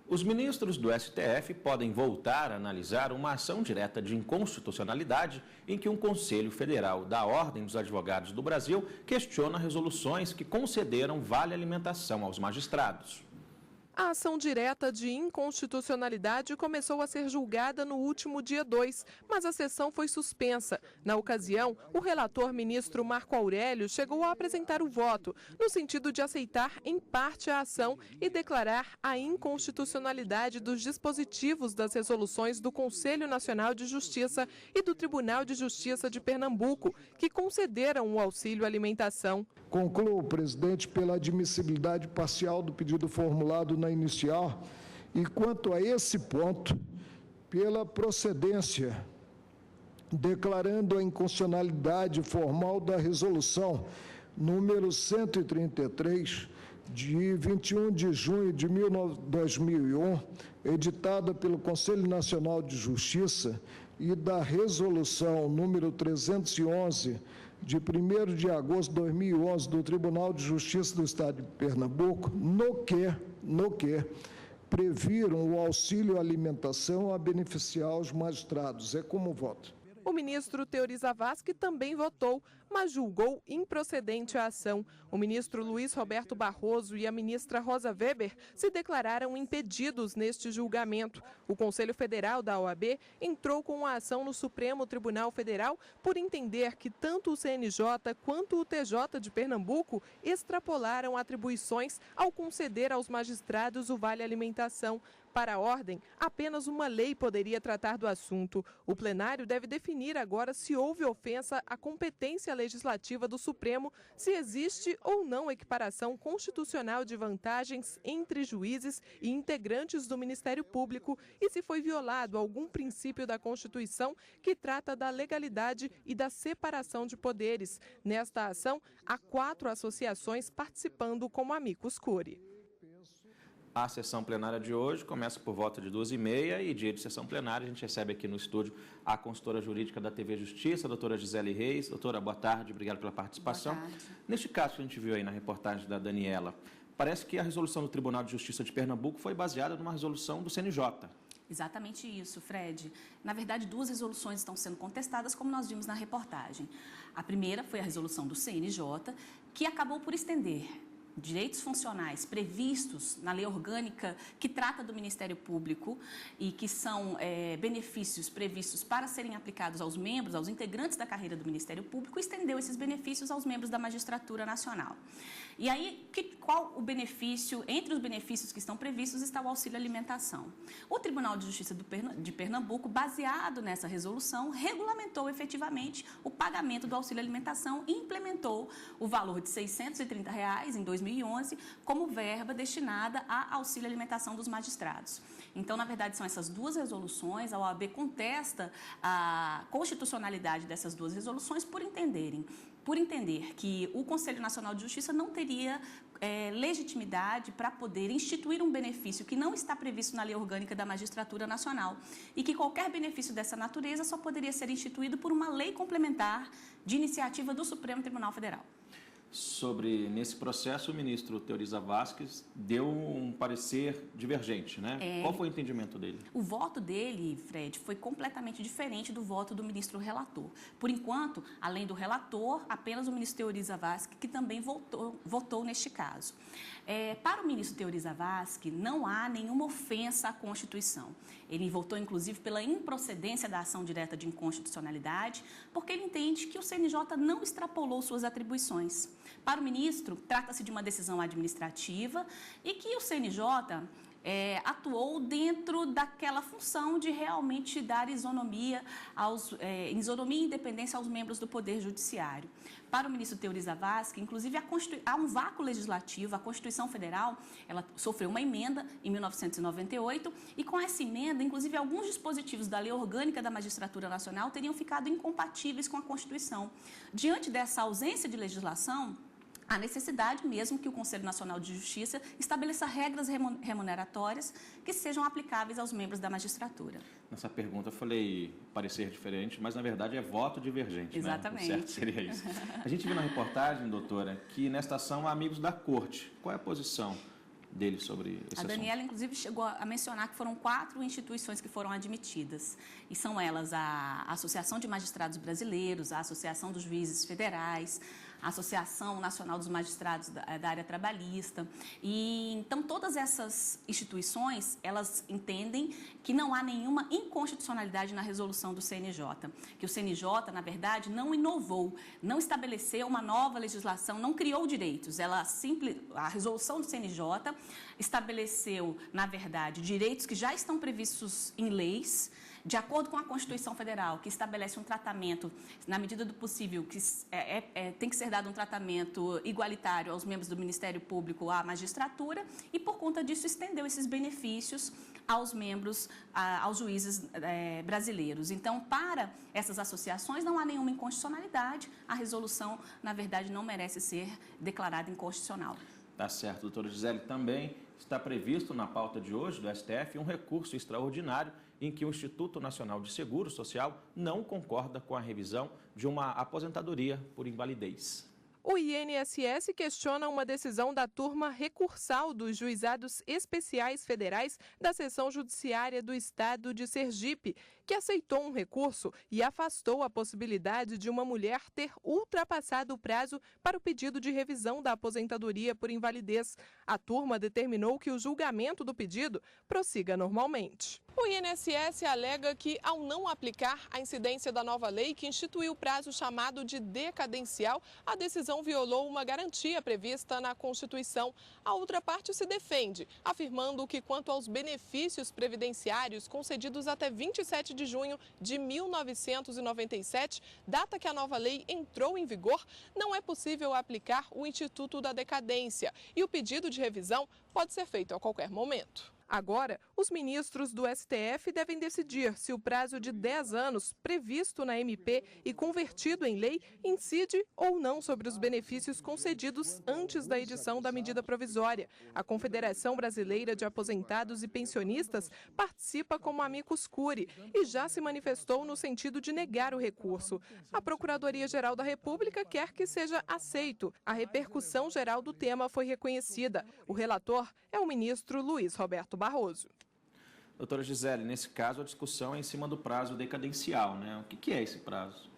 Os ministros do STF podem voltar a analisar uma ação direta de inconstitucionalidade em que um Conselho Federal da Ordem dos Advogados do Brasil questiona resoluções que concederam vale-alimentação aos magistrados. A ação direta de inconstitucionalidade começou a ser julgada no último dia 2, mas a sessão foi suspensa. Na ocasião, o relator ministro Marco Aurélio chegou a apresentar o voto, no sentido de aceitar em parte a ação e declarar a inconstitucionalidade dos dispositivos das resoluções do Conselho Nacional de Justiça e do Tribunal de Justiça de Pernambuco, que concederam o auxílio alimentação. Concluo, presidente, pela admissibilidade parcial do pedido formulado na inicial e, quanto a esse ponto, pela procedência, declarando a inconstitucionalidade formal da resolução número 133, de 21 de junho de 2001, editada pelo Conselho Nacional de Justiça, e da resolução número 311, de 1º de agosto de 2011, do Tribunal de Justiça do Estado de Pernambuco, no que previram o auxílio alimentação a beneficiar os magistrados. É como voto. O ministro Teori Zavascki também votou, mas julgou improcedente a ação. O ministro Luiz Roberto Barroso e a ministra Rosa Weber se declararam impedidos neste julgamento. O Conselho Federal da OAB entrou com a ação no Supremo Tribunal Federal por entender que tanto o CNJ quanto o TJ de Pernambuco extrapolaram atribuições ao conceder aos magistrados o vale-alimentação. Para a ordem, apenas uma lei poderia tratar do assunto. O plenário deve definir agora se houve ofensa à competência legislativa do Supremo, se existe ou não equiparação constitucional de vantagens entre juízes e integrantes do Ministério Público e se foi violado algum princípio da Constituição que trata da legalidade e da separação de poderes. Nesta ação, há 4 associações participando como amicus curiae. A sessão plenária de hoje começa por volta de 2h30 e dia de sessão plenária a gente recebe aqui no estúdio a consultora jurídica da TV Justiça, a doutora Gisele Reis. Doutora, boa tarde, obrigado pela participação. Boa tarde. Neste caso que a gente viu aí na reportagem da Daniela, parece que a resolução do Tribunal de Justiça de Pernambuco foi baseada numa resolução do CNJ. Exatamente isso, Fred. Na verdade, 2 resoluções estão sendo contestadas, como nós vimos na reportagem. A primeira foi a resolução do CNJ, que acabou por estender direitos funcionais previstos na lei orgânica que trata do Ministério Público e que são benefícios previstos para serem aplicados aos membros, aos integrantes da carreira do Ministério Público, estendeu esses benefícios aos membros da Magistratura Nacional. E aí, qual o benefício? Entre os benefícios que estão previstos está o auxílio alimentação. O Tribunal de Justiça de Pernambuco, baseado nessa resolução, regulamentou efetivamente o pagamento do auxílio alimentação e implementou o valor de R$ 630 em 2011 como verba destinada a auxílio alimentação dos magistrados. Então, na verdade, são essas 2 resoluções. A OAB contesta a constitucionalidade dessas 2 resoluções por entender que o Conselho Nacional de Justiça não teria legitimidade para poder instituir um benefício que não está previsto na lei orgânica da Magistratura Nacional e que qualquer benefício dessa natureza só poderia ser instituído por uma lei complementar de iniciativa do Supremo Tribunal Federal. Nesse processo, o ministro Teori Zavascki deu um parecer divergente, né? Qual foi o entendimento dele? O voto dele, Fred, foi completamente diferente do voto do ministro relator. Por enquanto, além do relator, apenas o ministro Teori Zavascki, que também votou neste caso. Para o ministro Teori Zavascki, não há nenhuma ofensa à Constituição. Ele votou, inclusive, pela improcedência da ação direta de inconstitucionalidade, porque ele entende que o CNJ não extrapolou suas atribuições. Para o ministro, trata-se de uma decisão administrativa e que o CNJ atuou dentro daquela função de realmente dar isonomia e independência aos membros do Poder Judiciário. Para o ministro Teori Zavascki, inclusive, há um vácuo legislativo. A Constituição Federal ela sofreu uma emenda em 1998 e, com essa emenda, inclusive, alguns dispositivos da Lei Orgânica da Magistratura Nacional teriam ficado incompatíveis com a Constituição. Diante dessa ausência de legislação, há necessidade mesmo que o Conselho Nacional de Justiça estabeleça regras remuneratórias que sejam aplicáveis aos membros da magistratura. Nessa pergunta eu falei parecer diferente, mas na verdade é voto divergente. Exatamente. Né? O certo seria isso. A gente viu na reportagem, doutora, que nesta ação há amigos da Corte. Qual é a posição dele sobre esse assunto. A Daniela, inclusive, chegou a mencionar que foram 4 instituições que foram admitidas. E são elas a Associação de Magistrados Brasileiros, a Associação dos Juízes Federais, a Associação Nacional dos Magistrados da Área Trabalhista. E, então, todas essas instituições, elas entendem que não há nenhuma inconstitucionalidade na resolução do CNJ. Que o CNJ, na verdade, não inovou, não estabeleceu uma nova legislação, não criou direitos. A resolução do CNJ estabeleceu, na verdade, direitos que já estão previstos em leis, de acordo com a Constituição Federal, que estabelece um tratamento, na medida do possível, que tem que ser dado um tratamento igualitário aos membros do Ministério Público, à magistratura, e, por conta disso, estendeu esses benefícios aos membros, aos juízes brasileiros. Então, para essas associações, não há nenhuma inconstitucionalidade. A resolução, na verdade, não merece ser declarada inconstitucional. Tá certo, doutora Gisele. Também está previsto na pauta de hoje do STF um recurso extraordinário em que o Instituto Nacional de Seguro Social não concorda com a revisão de uma aposentadoria por invalidez. O INSS questiona uma decisão da turma recursal dos Juizados Especiais Federais da Seção Judiciária do Estado de Sergipe, que aceitou um recurso e afastou a possibilidade de uma mulher ter ultrapassado o prazo para o pedido de revisão da aposentadoria por invalidez. A turma determinou que o julgamento do pedido prossiga normalmente. O INSS alega que, ao não aplicar a incidência da nova lei que instituiu o prazo chamado de decadencial, a decisão violou uma garantia prevista na Constituição. A outra parte se defende, afirmando que, quanto aos benefícios previdenciários concedidos até 27 de junho de 1997, data que a nova lei entrou em vigor, não é possível aplicar o Instituto da Decadência e o pedido de revisão pode ser feito a qualquer momento. Agora, os ministros do STF devem decidir se o prazo de 10 anos previsto na MP e convertido em lei incide ou não sobre os benefícios concedidos antes da edição da medida provisória. A Confederação Brasileira de Aposentados e Pensionistas participa como amicus curiae e já se manifestou no sentido de negar o recurso. A Procuradoria-Geral da República quer que seja aceito. A repercussão geral do tema foi reconhecida. O relator é o ministro Luiz Roberto Barroso. Doutora Gisele, nesse caso a discussão é em cima do prazo decadencial, né? O que é esse prazo?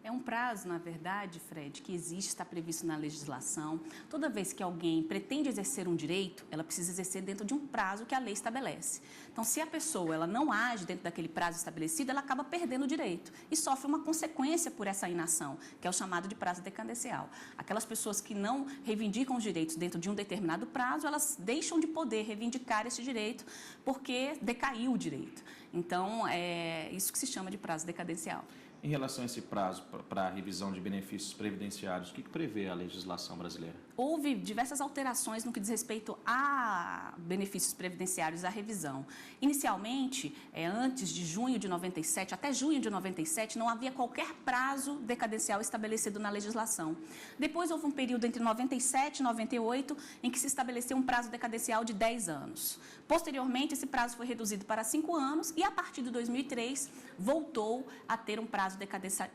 É um prazo, na verdade, Fred, que existe, está previsto na legislação. Toda vez que alguém pretende exercer um direito, ela precisa exercer dentro de um prazo que a lei estabelece. Então, se a pessoa ela não age dentro daquele prazo estabelecido, ela acaba perdendo o direito e sofre uma consequência por essa inação, que é o chamado de prazo decadencial. Aquelas pessoas que não reivindicam os direitos dentro de um determinado prazo, elas deixam de poder reivindicar esse direito porque decaiu o direito. Então, é isso que se chama de prazo decadencial. Em relação a esse prazo para a revisão de benefícios previdenciários, o que prevê a legislação brasileira? Houve diversas alterações no que diz respeito a benefícios previdenciários, à revisão. Inicialmente, antes de junho de 97, até junho de 97, não havia qualquer prazo decadencial estabelecido na legislação. Depois houve um período entre 97 e 98 em que se estabeleceu um prazo decadencial de 10 anos. Posteriormente, esse prazo foi reduzido para 5 anos e, a partir de 2003, voltou a ter um prazo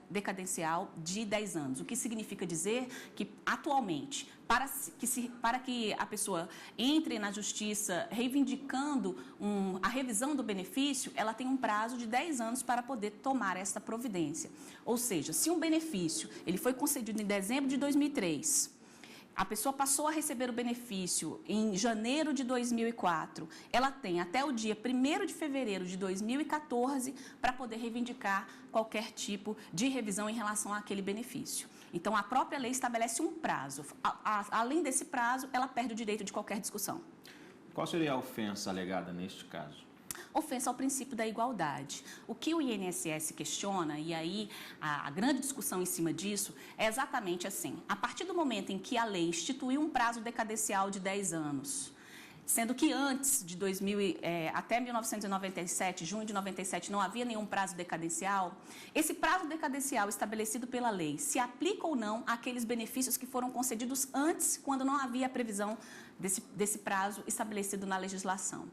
decadencial de 10 anos. O que significa dizer que, atualmente, para que a pessoa entre na justiça reivindicando a revisão do benefício, ela tem um prazo de 10 anos para poder tomar essa providência. Ou seja, se um benefício ele foi concedido em dezembro de 2003, a pessoa passou a receber o benefício em janeiro de 2004, ela tem até o dia 1º de fevereiro de 2014 para poder reivindicar qualquer tipo de revisão em relação àquele benefício. Então, a própria lei estabelece um prazo. Além desse prazo, ela perde o direito de qualquer discussão. Qual seria a ofensa alegada neste caso? Ofensa ao princípio da igualdade. O que o INSS questiona, e aí a grande discussão em cima disso, é exatamente assim. A partir do momento em que a lei instituiu um prazo decadencial de 10 anos, sendo que antes de até 1997, junho de 97, não havia nenhum prazo decadencial, esse prazo decadencial estabelecido pela lei se aplica ou não àqueles benefícios que foram concedidos antes, quando não havia a previsão desse prazo estabelecido na legislação.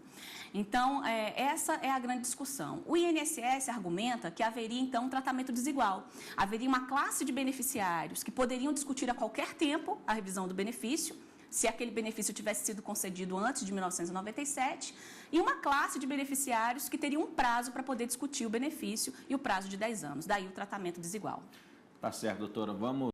Então, essa é a grande discussão. O INSS argumenta que haveria, então, um tratamento desigual. Haveria uma classe de beneficiários que poderiam discutir a qualquer tempo a revisão do benefício, se aquele benefício tivesse sido concedido antes de 1997, e uma classe de beneficiários que teria um prazo para poder discutir o benefício e o prazo de 10 anos. Daí o tratamento desigual. Tá certo, doutora. Vamos